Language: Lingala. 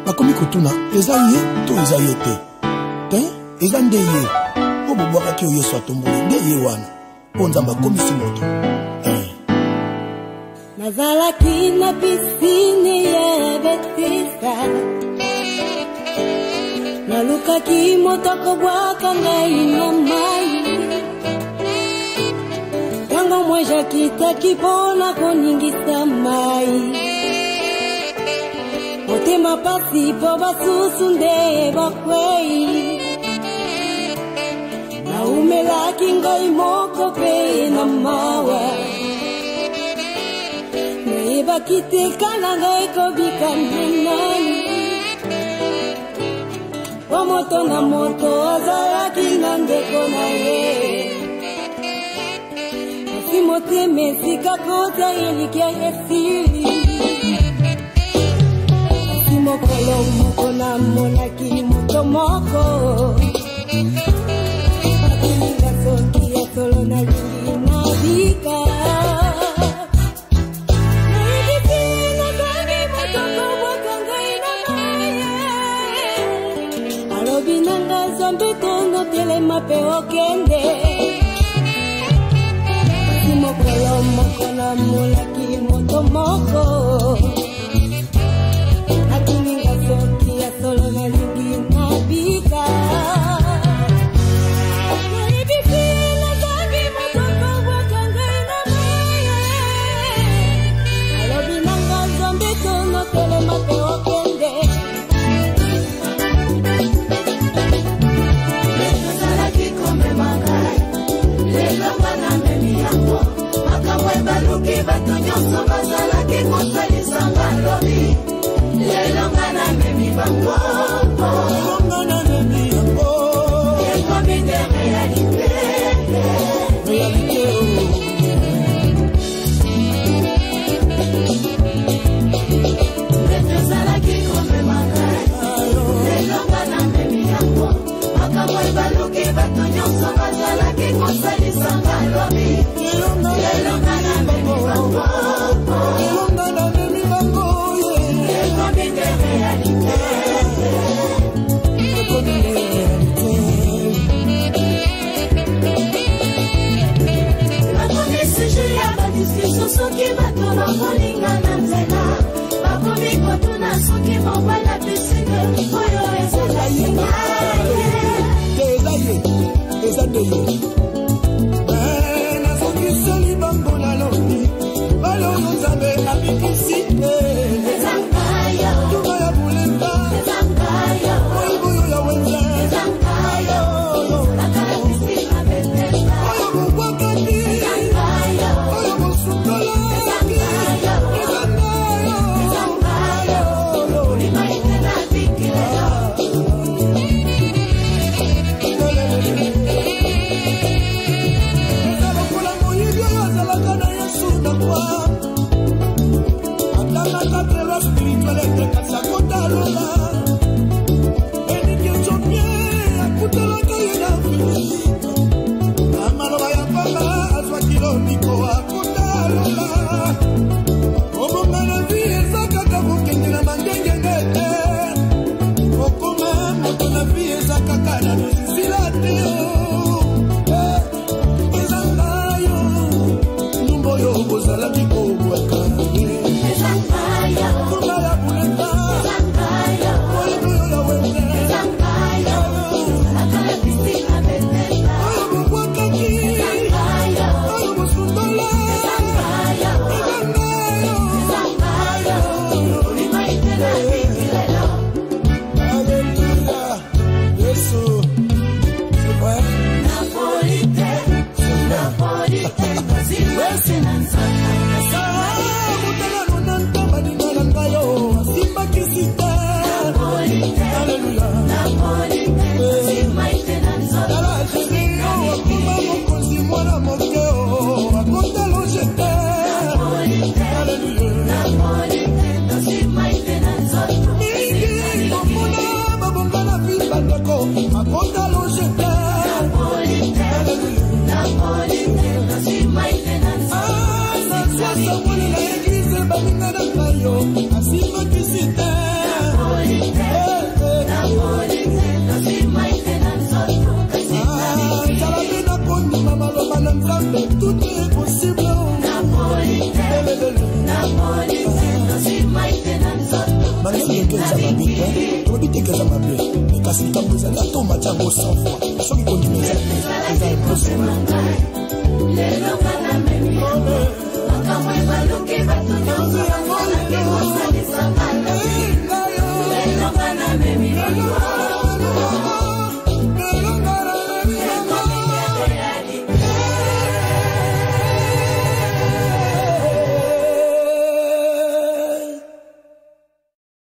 bakomi kotuna eza ye to eza ye te eza nde ye po bobwakaki oyo Yesu atomboli nde ye wana po Nzambe akomisi moto nazalaki na pisine ya Betesda nalukaki moto akobwaka ngai na mai tango mweja kitaki mpona koningisa mai motema pasi po basusu nde bakwei naumelaki ngai moko pe na mawa nayebaki te kala ngai kobika nani po moto na moto azalaki na ndeko na ye asi motema esika kota elikia esili asi mokolo moko namonaki moto moko akolinga soki ya solo nalingi nabika Nzambe tono telema pe okende si mokolo moko namolaki moto moko akuninga soki ya solo nalingi nabika alobi nanga Nzambe tono telema pe okende Nyonso bazalaki kosalisanga lobi lelo nga namemi bango ekomi de réalité ezalaki komema ngai lelo nga namemi yango makambo ebaluki bato nyonso bazalaki kosalisanga lobi lelo nga namemi bango soki bato bakolinga na nzela bakomi kotuna soki mobala pisine oyo ezalalinga nazokiseli bango nalobi balongo Nzambe abikisite ezangayo tuma ya bulemba ezangayo oibuyo ya wenze ezangayo ezalakalakisima betesa oyo mubwakati ezangayo oyo musukola ezangayo ulimaitena tikilelo kasi likambo ezali atoma tiango 100 fois soki kondima ezali